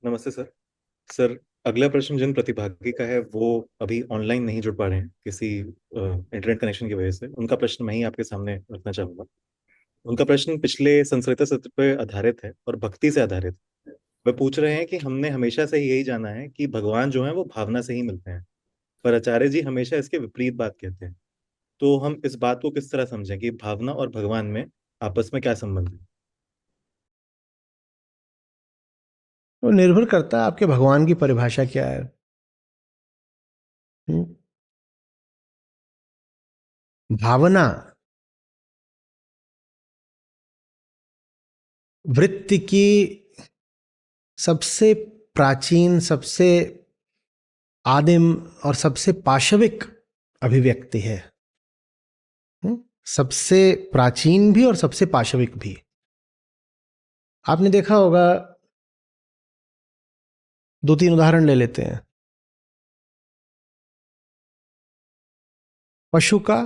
नमस्ते sir. Sir, अगला प्रश्न जिन प्रतिभागी का है वो अभी ऑनलाइन नहीं जुड़ पा रहे हैं किसी इंटरनेट कनेक्शन की वजह से। उनका प्रश्न मैं ही आपके सामने रखना चाहूंगा। उनका प्रश्न पिछले संस्कृत सत्र पर आधारित है और भक्ति से आधारित है। वे पूछ रहे हैं कि हमने हमेशा से यही जाना है कि भगवान जो है वो भावना से ही मिलते हैं, पर आचार्य जी हमेशा इसके विपरीत बात कहते हैं। तो हम इस बात को किस तरह समझें कि भावना और भगवान में आपस में क्या संबंध है? वो निर्भर करता है आपके भगवान की परिभाषा क्या है। हम्म? भावना वृत्ति की सबसे प्राचीन, सबसे आदिम और सबसे पाशविक अभिव्यक्ति है। हम्म? सबसे प्राचीन भी और सबसे पाशविक भी। आपने देखा होगा, दो तीन उदाहरण ले लेते हैं। पशु का,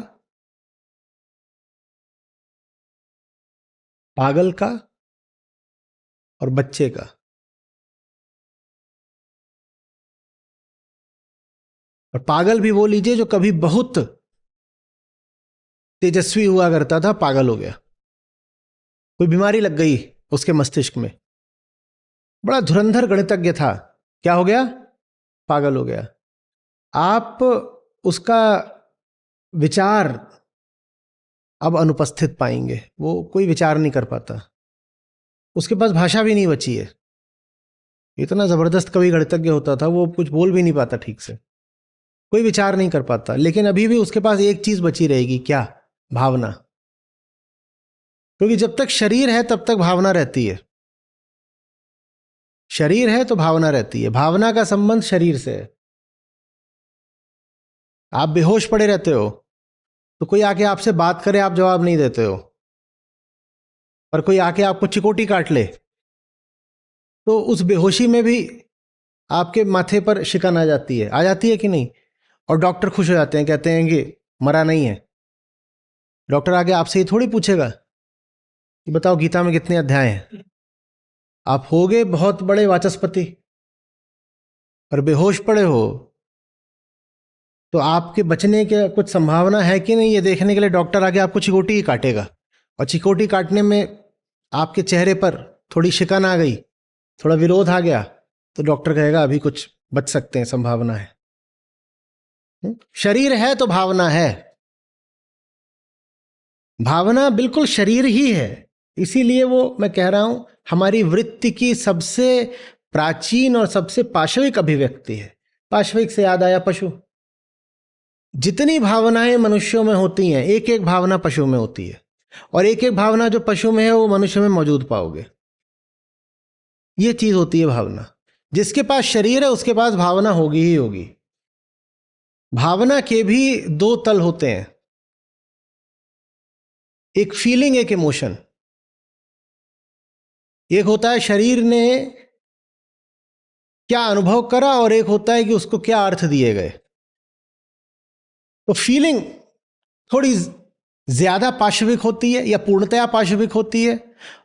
पागल का और बच्चे का। और पागल भी वो लीजिए जो कभी बहुत तेजस्वी हुआ करता था, पागल हो गया। कोई बीमारी लग गई उसके मस्तिष्क में, बड़ा धुरंधर गणितज्ञ था, क्या हो गया? पागल हो गया। आप उसका विचार अब अनुपस्थित पाएंगे, वो कोई विचार नहीं कर पाता, उसके पास भाषा भी नहीं बची है। इतना जबरदस्त कवि गणितज्ञ होता था, वो कुछ बोल भी नहीं पाता ठीक से, कोई विचार नहीं कर पाता। लेकिन अभी भी उसके पास एक चीज बची रहेगी, क्या? भावना। क्योंकि जब तक शरीर है तब तक भावना रहती है। शरीर है तो भावना रहती है। भावना का संबंध शरीर से है। आप बेहोश पड़े रहते हो तो कोई आके आपसे बात करे, आप जवाब नहीं देते हो। और कोई आके आपको चिकोटी काट ले तो उस बेहोशी में भी आपके माथे पर शिकन आ जाती है, आ जाती है कि नहीं? और डॉक्टर खुश हो जाते हैं, कहते हैं कि मरा नहीं है। डॉक्टर आके आपसे ये थोड़ी पूछेगा कि बताओ गीता में कितने अध्याय हैं। आप होगे बहुत बड़े वाचस्पति और बेहोश पड़े हो तो आपके बचने के कुछ संभावना है कि नहीं, ये देखने के लिए डॉक्टर आके आपको चिकोटी ही काटेगा। और चिकोटी काटने में आपके चेहरे पर थोड़ी शिकन आ गई, थोड़ा विरोध आ गया, तो डॉक्टर कहेगा अभी कुछ बच सकते हैं, संभावना है। शरीर है तो भावना है। भावना बिल्कुल शरीर ही है। इसीलिए वो मैं कह रहा हूं हमारी वृत्ति की सबसे प्राचीन और सबसे पाशविक अभिव्यक्ति है। पाशविक से याद आया, पशु। जितनी भावनाएं मनुष्यों में होती हैं, एक एक भावना पशु में होती है। और एक एक भावना जो पशु में है वो मनुष्य में मौजूद पाओगे। ये चीज होती है भावना। जिसके पास शरीर है उसके पास भावना होगी ही होगी। भावना के भी दो तल होते हैं, एक फीलिंग, एक इमोशन। एक होता है शरीर ने क्या अनुभव करा और एक होता है कि उसको क्या अर्थ दिए गए। तो फीलिंग थोड़ी ज्यादा पाशविक होती है या पूर्णतया पाशविक होती है।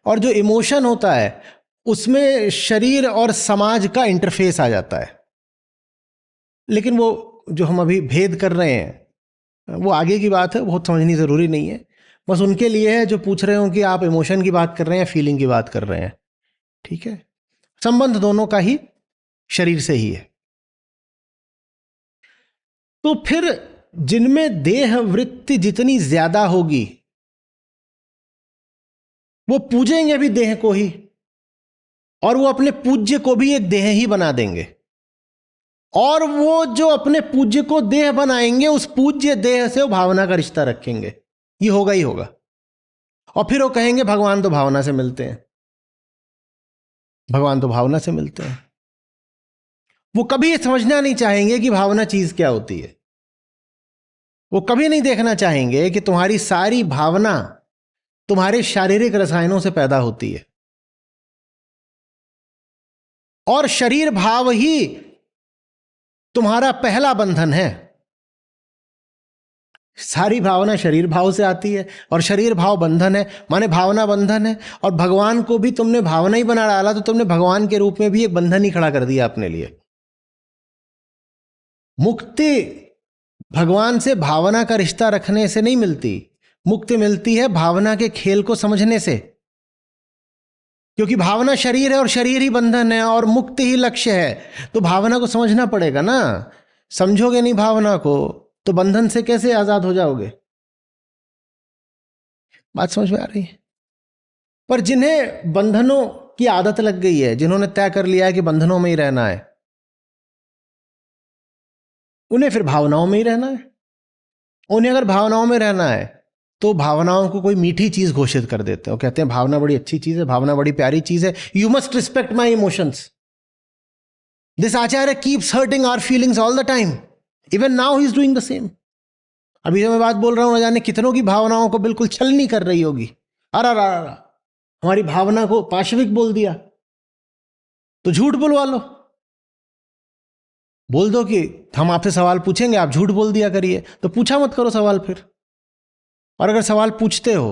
और जो इमोशन होता है उसमें शरीर और समाज का इंटरफेस आ जाता है। लेकिन वो जो हम अभी भेद कर रहे हैं वो आगे की बात है, बहुत समझनी जरूरी नहीं है। बस उनके लिए है जो पूछ रहे हो कि आप इमोशन की बात कर रहे हैं, फीलिंग की बात कर रहे हैं। ठीक है, संबंध दोनों का ही शरीर से ही है। तो फिर जिनमें देह वृत्ति जितनी ज्यादा होगी वो पूजेंगे भी देह को ही, और वो अपने पूज्य को भी एक देह ही बना देंगे। और वो जो अपने पूज्य को देह बनाएंगे उस पूज्य देह से वो भावना का रिश्ता रखेंगे। ये होगा ही होगा। और फिर वो कहेंगे भगवान तो भावना से मिलते हैं, भगवान तो भावना से मिलते हैं। वो कभी ये समझना नहीं चाहेंगे कि भावना चीज क्या होती है। वो कभी नहीं देखना चाहेंगे कि तुम्हारी सारी भावना तुम्हारे शारीरिक रसायनों से पैदा होती है और शरीर भाव ही तुम्हारा पहला बंधन है। सारी भावना शरीर भाव से आती है, और शरीर भाव बंधन है, माने भावना बंधन है। और भगवान को भी तुमने भावना ही बना डाला, तो तुमने भगवान के रूप में भी एक बंधन ही खड़ा कर दिया अपने लिए। मुक्ति भगवान से भावना का रिश्ता रखने से नहीं मिलती, मुक्ति मिलती है भावना के खेल को समझने से। क्योंकि भावना शरीर है और शरीर ही बंधन है और मुक्ति ही लक्ष्य है, तो भावना को समझना पड़ेगा ना। समझोगे नहीं भावना को तो बंधन से कैसे आजाद हो जाओगे? बात समझ में आ रही है? पर जिन्हें बंधनों की आदत लग गई है, जिन्होंने तय कर लिया है कि बंधनों में ही रहना है, उन्हें फिर भावनाओं में ही रहना है। उन्हें अगर भावनाओं में रहना है तो भावनाओं को कोई मीठी चीज घोषित कर देते हैं, कहते हैं भावना बड़ी अच्छी चीज है, भावना बड़ी प्यारी चीज है, you must respect my emotions. This Acharya keeps hurting our feelings all the time, even now he is doing the same. अभी जो मैं बात बोल रहा हूं, न जाने कितनों की भावनाओं को बिल्कुल छलनी कर रही होगी। अरे हमारी भावना को पाशविक बोल दिया, तो झूठ बुलवा लो। बोल दो कि हम आपसे सवाल पूछेंगे, आप झूठ बोल दिया करिए, तो पूछा मत करो सवाल फिर। और अगर सवाल पूछते हो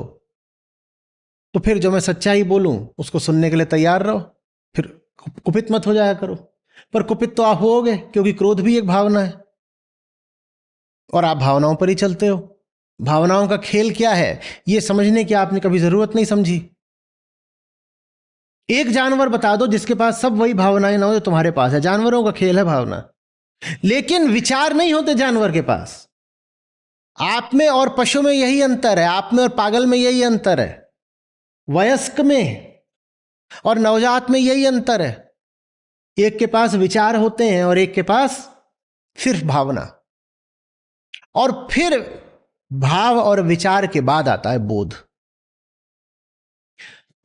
तो फिर जो मैं सच्चाई बोलूं उसको सुनने के लिए तैयार रहो, फिर कुपित मत हो जाया करो। पर कुपित तो आप होगे, क्योंकि क्रोध भी एक भावना है और आप भावनाओं पर ही चलते हो। भावनाओं का खेल क्या है ये समझने की आपने कभी जरूरत नहीं समझी। एक जानवर बता दो जिसके पास सब वही भावनाएं ना हो जो तुम्हारे पास है। जानवरों का खेल है भावना, लेकिन विचार नहीं होते जानवर के पास। आप में और पशु में यही अंतर है, आप में और पागल में यही अंतर है, वयस्क में और नवजात में यही अंतर है। एक के पास विचार होते हैं और एक के पास सिर्फ भावना। और फिर भाव और विचार के बाद आता है बोध।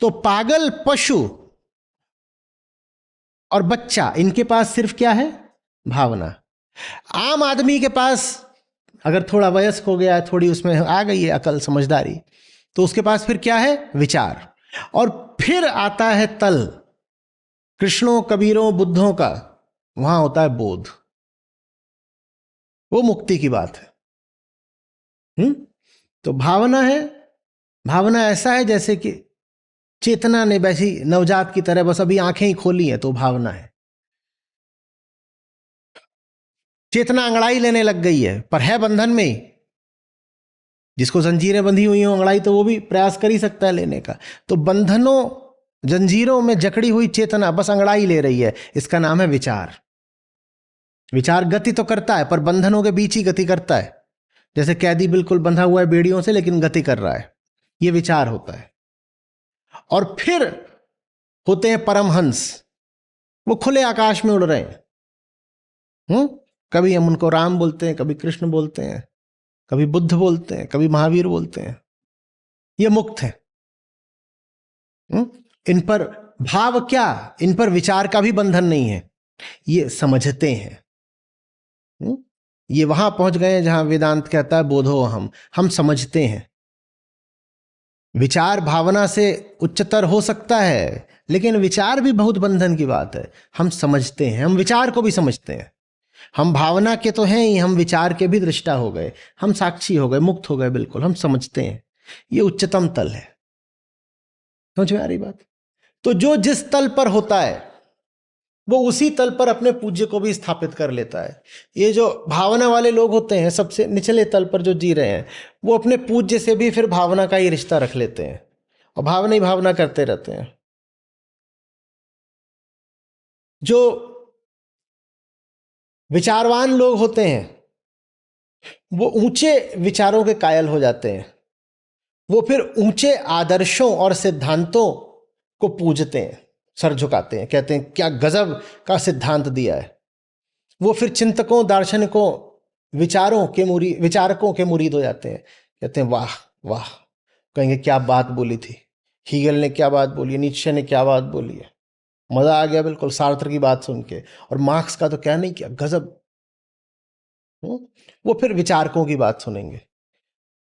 तो पागल, पशु और बच्चा, इनके पास सिर्फ क्या है? भावना। आम आदमी के पास अगर थोड़ा वयस्क हो गया, थोड़ी उसमें आ गई है अकल, समझदारी, तो उसके पास फिर क्या है? विचार। और फिर आता है तल, कृष्णों, कबीरों, बुद्धों का, वहां होता है बोध। वो मुक्ति की बात है। तो भावना है, भावना ऐसा है जैसे कि चेतना ने वैसी नवजात की तरह बस अभी आंखें ही खोली हैं, तो भावना है। चेतना अंगड़ाई लेने लग गई है, पर है बंधन में ही। जिसको जंजीरें बंधी हुई हो अंगड़ाई, तो वो भी प्रयास कर ही सकता है लेने का। तो बंधनों, जंजीरों में जकड़ी हुई चेतना बस अंगड़ाई ले रही है, इसका नाम है विचार। विचार गति तो करता है, पर बंधनों के बीच ही गति करता है। जैसे कैदी बिल्कुल बंधा हुआ है बेड़ियों से, लेकिन गति कर रहा है, ये विचार होता है। और फिर होते हैं परमहंस, वो खुले आकाश में उड़ रहे हैं। कभी हम उनको राम बोलते हैं, कभी कृष्ण बोलते हैं, कभी बुद्ध बोलते हैं, कभी महावीर बोलते हैं। ये मुक्त है। इन पर भाव क्या, इन पर विचार का भी बंधन नहीं है, ये समझते हैं। ये वहां पहुंच गए जहां वेदांत कहता है बोधो हम समझते हैं। विचार भावना से उच्चतर हो सकता है, लेकिन विचार भी बहुत बंधन की बात है। हम समझते हैं, हम विचार को भी समझते हैं। हम भावना के तो हैं ही, हम विचार के भी दृष्टा हो गए, हम साक्षी हो गए, मुक्त हो गए, बिल्कुल हम समझते हैं। ये उच्चतम तल है। समझ में आ रही बात? तो जो जिस तल पर होता है वो उसी तल पर अपने पूज्य को भी स्थापित कर लेता है। ये जो भावना वाले लोग होते हैं, सबसे निचले तल पर जो जी रहे हैं, वो अपने पूज्य से भी फिर भावना का ही रिश्ता रख लेते हैं और भावना ही भावना करते रहते हैं। जो विचारवान लोग होते हैं वो ऊंचे विचारों के कायल हो जाते हैं। वो फिर ऊंचे आदर्शों और सिद्धांतों को पूजते हैं, सर झुकाते हैं, कहते हैं क्या गजब का सिद्धांत दिया है। वो फिर चिंतकों, दार्शनिकों, विचारकों के मुरीद हो जाते हैं, कहते हैं वाह वाह, कहेंगे क्या बात बोली थी, हीगल ने क्या बात बोली है, नीत्शे ने क्या बात बोली है, मजा आ गया बिल्कुल सार्त्र की बात सुन के, और मार्क्स का तो क्या नहीं किया, गजब। वो फिर विचारकों की बात सुनेंगे।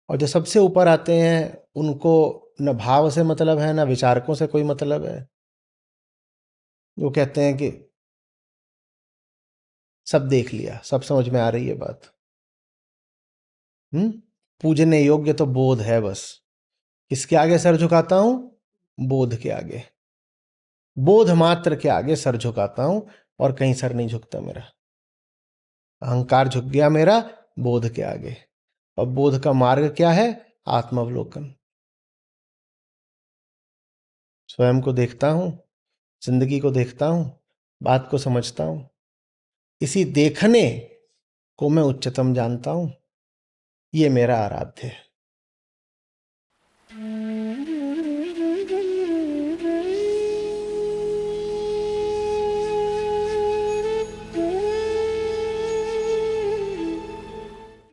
और जो सबसे ऊपर आते हैं उनको न भाव से मतलब है, न विचारकों से कोई मतलब है। वो कहते हैं कि सब देख लिया, सब समझ में आ रही है बात। पूजने योग्य तो बोध है बस। किसके आगे सर झुकाता हूं? बोध के आगे। बोध मात्र के आगे सर झुकाता हूं, और कहीं सर नहीं झुकता मेरा। अहंकार झुक गया मेरा बोध के आगे। और बोध का मार्ग क्या है? आत्मावलोकन। स्वयं को देखता हूं, जिंदगी को देखता हूं, बात को समझता हूं। इसी देखने को मैं उच्चतम जानता हूं। ये मेरा आराध्य है।